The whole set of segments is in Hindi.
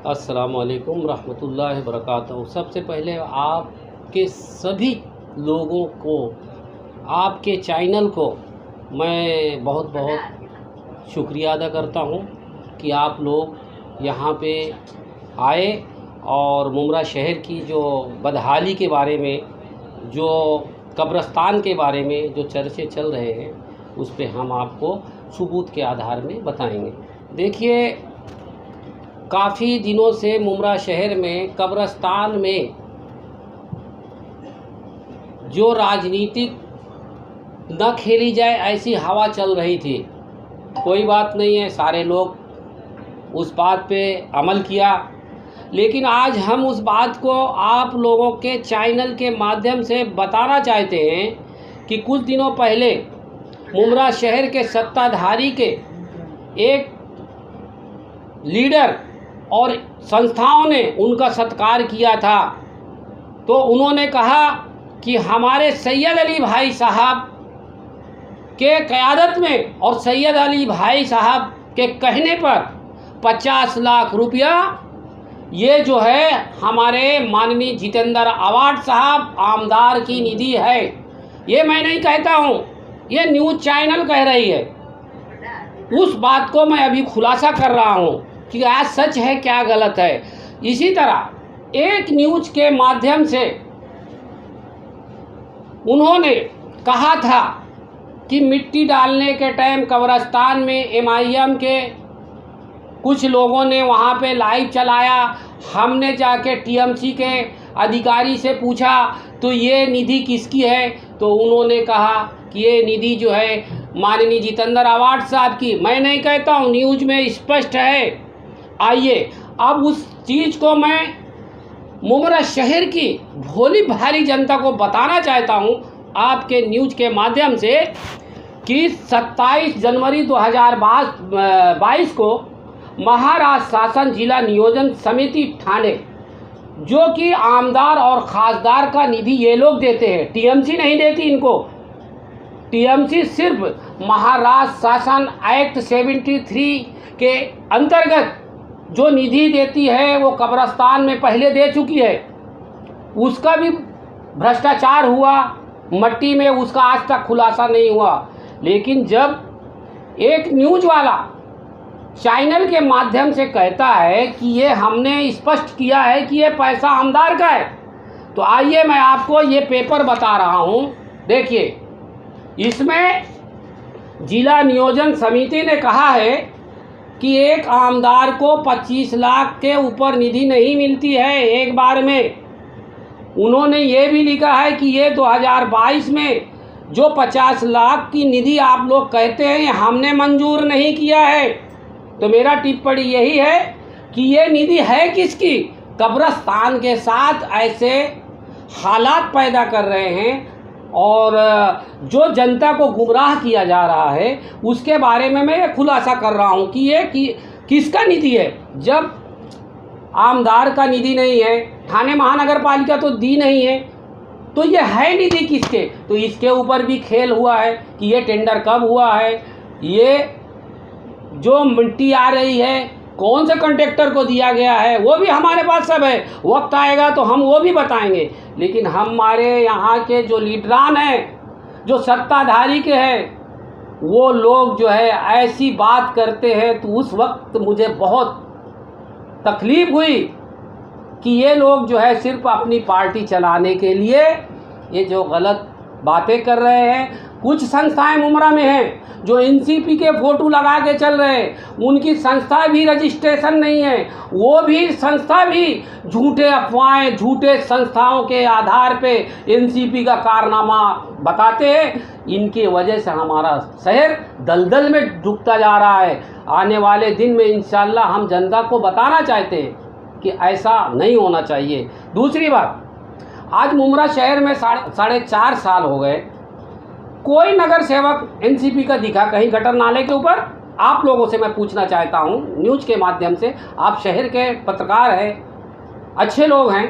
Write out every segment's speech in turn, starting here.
अस्सलाम वालेकुम रहमतुल्लाहि वबरकातुहू। सबसे पहले आपके सभी लोगों को, आपके चैनल को मैं बहुत बहुत शुक्रिया अदा करता हूँ कि आप लोग यहाँ पे आए और मुमरा शहर की जो बदहाली के बारे में, जो कब्रिस्तान के बारे में जो चर्चे चल रहे हैं, उस पे हम आपको सबूत के आधार में बताएंगे। देखिए, काफ़ी दिनों से मुमरा शहर में कब्रिस्तान में जो राजनीतिक न खेली जाए ऐसी हवा चल रही थी। कोई बात नहीं है, सारे लोग उस बात पे अमल किया, लेकिन आज हम उस बात को आप लोगों के चैनल के माध्यम से बताना चाहते हैं कि कुछ दिनों पहले मुमरा शहर के सत्ताधारी के एक लीडर और संस्थाओं ने उनका सत्कार किया था। तो उन्होंने कहा कि हमारे सैयद अली भाई साहब के क़यादत में और सैयद अली भाई साहब के कहने पर 50 लाख रुपया ये जो है हमारे माननीय जितेंद्र आवाड साहब आमदार की निधि है। ये मैं नहीं कहता हूँ, ये न्यूज़ चैनल कह रही है। उस बात को मैं अभी खुलासा कर रहा हूँ कि आज सच है क्या गलत है। इसी तरह एक न्यूज़ के माध्यम से उन्होंने कहा था कि मिट्टी डालने के टाइम कब्रिस्तान में एमआईएम के कुछ लोगों ने वहाँ पे लाइव चलाया। हमने जाके टीएमसी के अधिकारी से पूछा तो ये निधि किसकी है, तो उन्होंने कहा कि ये निधि जो है माननीय जितेंद्र आवाड साहब की। मैं नहीं कहता हूँ, न्यूज़ में स्पष्ट है। आइए अब उस चीज़ को मैं मुमरा शहर की भोली भाली जनता को बताना चाहता हूँ आपके न्यूज़ के माध्यम से कि 27 जनवरी 2022 को महाराष्ट्र शासन जिला नियोजन समिति ठाणे, जो कि आमदार और खासदार का निधि ये लोग देते हैं, टीएमसी नहीं देती इनको। टीएमसी सिर्फ महाराष्ट्र शासन एक्ट 73 के अंतर्गत जो निधि देती है वो कब्रिस्तान में पहले दे चुकी है। उसका भी भ्रष्टाचार हुआ मट्टी में, उसका आज तक खुलासा नहीं हुआ। लेकिन जब एक न्यूज़ वाला चैनल के माध्यम से कहता है कि ये हमने स्पष्ट किया है कि ये पैसा आमदार का है, तो आइए मैं आपको ये पेपर बता रहा हूँ। देखिए, इसमें जिला नियोजन समिति ने कहा है कि एक आमदार को 25 लाख के ऊपर निधि नहीं मिलती है एक बार में। उन्होंने ये भी लिखा है कि ये 2022 में जो 50 लाख की निधि आप लोग कहते हैं हमने मंजूर नहीं किया है। तो मेरा टिप्पणी यही है कि ये निधि है किसकी? कब्रिस्तान के साथ ऐसे हालात पैदा कर रहे हैं और जो जनता को गुमराह किया जा रहा है उसके बारे में मैं खुलासा कर रहा हूँ कि ये किसका निधि है। जब आमदार का निधि नहीं है, ठाणे महानगर पालिका तो दी नहीं है, तो ये है निधि किसके? तो इसके ऊपर भी खेल हुआ है कि ये टेंडर कब हुआ है, ये जो मिट्टी आ रही है कौन से कॉन्ट्रैक्टर को दिया गया है, वो भी हमारे पास सब है। वक्त आएगा तो हम वो भी बताएंगे। लेकिन हमारे यहाँ के जो लीडरान हैं, जो सत्ताधारी के हैं, वो लोग जो है ऐसी बात करते हैं तो उस वक्त मुझे बहुत तकलीफ़ हुई कि ये लोग जो है सिर्फ अपनी पार्टी चलाने के लिए ये जो गलत बातें कर रहे हैं। कुछ संस्थाएं मुमरा में हैं जो एनसीपी के फ़ोटो लगा के चल रहे हैं, उनकी संस्था भी रजिस्ट्रेशन नहीं है। वो भी संस्था भी झूठे अफवाहें, झूठे संस्थाओं के आधार पे एनसीपी का कारनामा बताते हैं। इनकी वजह से हमारा शहर दलदल में डूबता जा रहा है। आने वाले दिन में इंशाल्लाह हम जनता को बताना चाहते हैं कि ऐसा नहीं होना चाहिए। दूसरी बात, आज मुमरा शहर में 4.5 साल हो गए, कोई नगर सेवक एनसीपी का दिखा कहीं गटर नाले के ऊपर? आप लोगों से मैं पूछना चाहता हूं न्यूज़ के माध्यम से, आप शहर के पत्रकार हैं, अच्छे लोग हैं।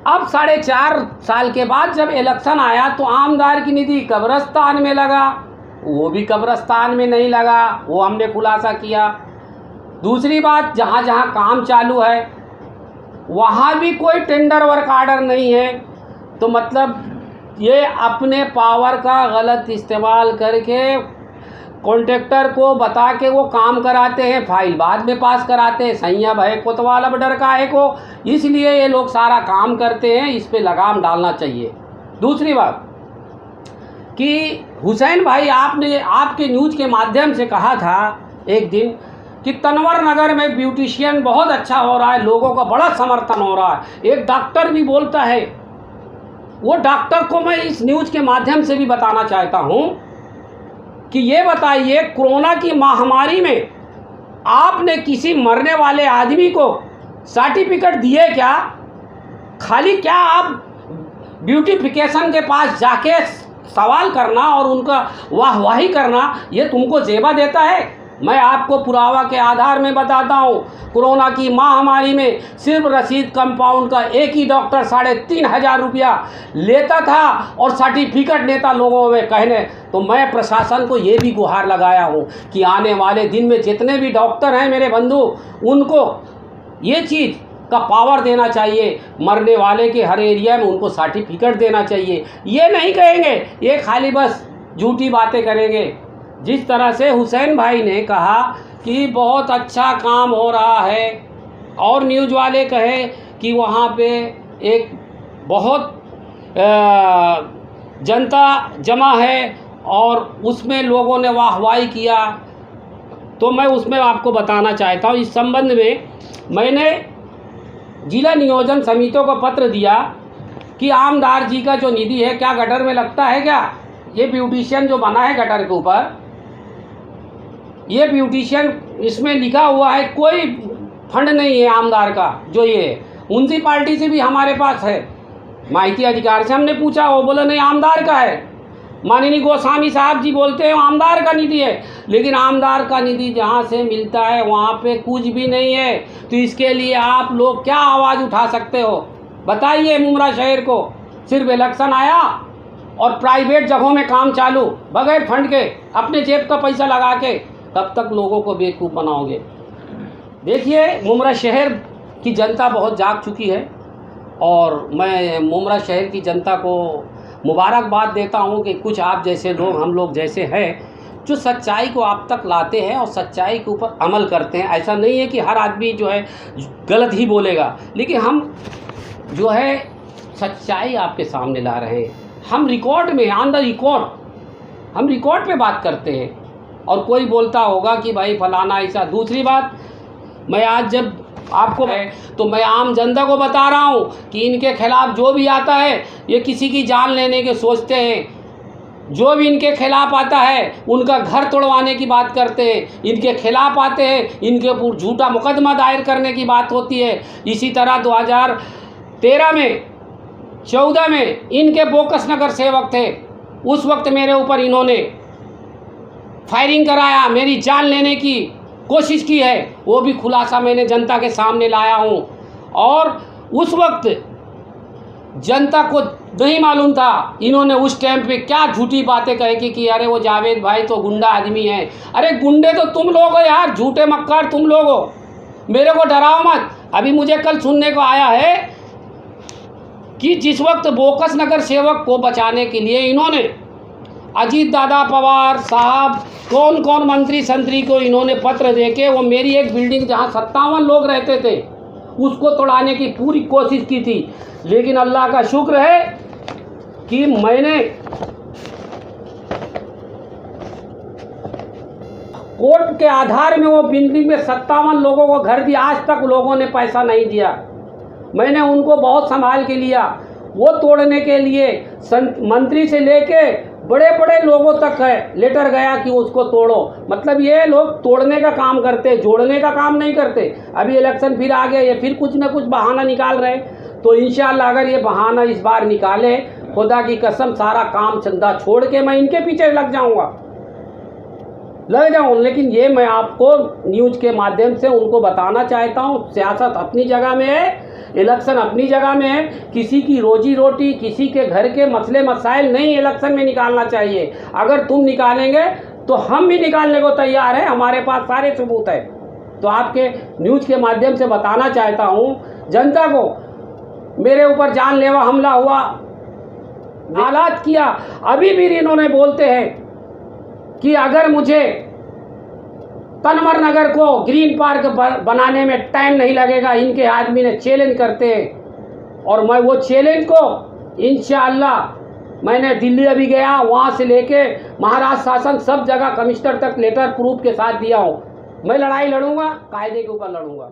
अब 4.5 साल के बाद जब इलेक्शन आया तो आमदार की निधि कब्रिस्तान में लगा, वो भी कब्रिस्तान में नहीं लगा, वो हमने खुलासा किया। दूसरी बात, जहाँ जहाँ काम चालू है वहाँ भी कोई टेंडर वर्क आर्डर नहीं है, तो मतलब ये अपने पावर का गलत इस्तेमाल करके कॉन्ट्रैक्टर को बता के वो काम कराते हैं, फाइल बाद में पास कराते हैं। सैया भय कोतवाल अब डर का है को, इसलिए ये लोग सारा काम करते हैं। इस पे लगाम डालना चाहिए। दूसरी बात कि हुसैन भाई, आपने आपके न्यूज़ के माध्यम से कहा था एक दिन कि तनवर नगर में ब्यूटिशियन बहुत अच्छा हो रहा है, लोगों का बड़ा समर्थन हो रहा है। एक डॉक्टर भी बोलता है, वो डॉक्टर को मैं इस न्यूज़ के माध्यम से भी बताना चाहता हूँ कि ये बताइए, कोरोना की महामारी में आपने किसी मरने वाले आदमी को सर्टिफिकेट दिए क्या? खाली क्या आप ब्यूटिफिकेशन के पास जाके सवाल करना और उनका वाहवाही करना, ये तुमको जेबा देता है? मैं आपको पुरावा के आधार में बताता हूँ, कोरोना की महामारी में सिर्फ रसीद कंपाउंड का एक ही डॉक्टर 3,500 रुपया लेता था और सर्टिफिकेट देता लोगों में कहने। तो मैं प्रशासन को ये भी गुहार लगाया हूँ कि आने वाले दिन में जितने भी डॉक्टर हैं मेरे बंधु, उनको ये चीज़ का पावर देना चाहिए, मरने वाले के हर एरिया में उनको सर्टिफिकेट देना चाहिए। ये नहीं कहेंगे, ये खाली बस झूठी बातें करेंगे। जिस तरह से हुसैन भाई ने कहा कि बहुत अच्छा काम हो रहा है और न्यूज़ वाले कहे कि वहाँ पे एक बहुत जनता जमा है और उसमें लोगों ने वाहवाही किया, तो मैं उसमें आपको बताना चाहता हूँ। इस संबंध में मैंने जिला नियोजन समितियों को पत्र दिया कि आमदार जी का जो निधि है क्या गटर में लगता है क्या? ये ब्यूटिशियन जो बना है गटर के ऊपर, ये ब्यूटिशियन इसमें लिखा हुआ है, कोई फंड नहीं है आमदार का। जो ये म्यूनसिपाल्टी से भी हमारे पास है, माहिती अधिकार से हमने पूछा, वो बोले नहीं आमदार का है। माननीय गोस्वामी साहब जी बोलते हैं आमदार का निधि है, लेकिन आमदार का निधि जहाँ से मिलता है वहाँ पे कुछ भी नहीं है। तो इसके लिए आप लोग क्या आवाज़ उठा सकते हो? बताइए मुमरा शहर को। सिर्फ इलेक्शन आया और प्राइवेट जगहों में काम चालू, बगैर फंड के, अपने जेब का पैसा लगा के, तब तक लोगों को बेवकूफ़ बनाओगे। देखिए, मुमरा शहर की जनता बहुत जाग चुकी है और मैं मुमरा शहर की जनता को मुबारकबाद देता हूं कि कुछ आप जैसे लोग, हम लोग जैसे हैं, जो सच्चाई को आप तक लाते हैं और सच्चाई के ऊपर अमल करते हैं। ऐसा नहीं है कि हर आदमी जो है गलत ही बोलेगा, लेकिन हम जो है सच्चाई आपके सामने ला रहे हैं। हम रिकॉर्ड में, ऑन द रिकॉर्ड, हम रिकॉर्ड पे बात करते हैं। और कोई बोलता होगा कि भाई फलाना ऐसा। दूसरी बात, मैं आज जब आपको तो मैं आम जनता को बता रहा हूँ कि इनके खिलाफ जो भी आता है, ये किसी की जान लेने के सोचते हैं। जो भी इनके खिलाफ आता है उनका घर तोड़वाने की बात करते हैं, इनके खिलाफ आते हैं, इनके ऊपर झूठा मुकदमा दायर करने की बात होती है। इसी तरह 2013 में 14 में इनके बोकस नगर सेवक थे, उस वक्त मेरे ऊपर इन्होंने फायरिंग कराया, मेरी जान लेने की कोशिश की है। वो भी खुलासा मैंने जनता के सामने लाया हूँ। और उस वक्त जनता को नहीं मालूम था, इन्होंने उस टाइम पे क्या झूठी बातें कही कि अरे वो जावेद भाई तो गुंडा आदमी है। अरे गुंडे तो तुम लोग हो यार, झूठे मक्कार तुम लोग हो, मेरे को डराओ मत। अभी मुझे कल सुनने को आया है कि जिस वक्त बोकस नगर सेवक को बचाने के लिए इन्होंने अजीत दादा पवार साहब, कौन कौन मंत्री संतरी को इन्होंने पत्र देके, वो मेरी एक बिल्डिंग जहां 57 लोग रहते थे उसको तोड़ाने की पूरी कोशिश की थी। लेकिन अल्लाह का शुक्र है कि मैंने कोर्ट के आधार में वो बिल्डिंग में 57 लोगों को घर दिया। आज तक लोगों ने पैसा नहीं दिया, मैंने उनको बहुत संभाल के लिया। वो तोड़ने के लिए मंत्री से लेके बड़े बड़े लोगों तक है लेटर गया कि उसको तोड़ो। मतलब ये लोग तोड़ने का काम करते, जोड़ने का काम नहीं करते। अभी इलेक्शन फिर आ गया, ये फिर कुछ ना कुछ बहाना निकाल रहे। तो इंशाअल्लाह अगर ये बहाना इस बार निकाले, खुदा की कसम सारा काम चंदा छोड़ के मैं इनके पीछे लग जाऊंगा, लग जाऊँ। लेकिन ये मैं आपको न्यूज़ के माध्यम से उनको बताना चाहता हूँ, सियासत अपनी जगह में है, इलेक्शन अपनी जगह में है। किसी की रोजी रोटी, किसी के घर के मसले मसाइल नहीं इलेक्शन में निकालना चाहिए। अगर तुम निकालेंगे तो हम भी निकालने को तैयार हैं, हमारे पास सारे सबूत है। तो आपके न्यूज़ के माध्यम से बताना चाहता हूँ जनता को, मेरे ऊपर जानलेवा हमला हुआ, हालात किया, अभी भी इन्होंने बोलते हैं कि अगर मुझे तनवर नगर को ग्रीन पार्क बनाने में टाइम नहीं लगेगा, इनके आदमी ने चैलेंज करते हैं और मैं वो चैलेंज को इंशाअल्लाह, मैंने दिल्ली अभी गया, वहाँ से लेके महाराष्ट्र शासन सब जगह कमिश्नर तक लेटर प्रूफ के साथ दिया हूँ। मैं लड़ाई लड़ूंगा, कायदे के ऊपर लड़ूंगा।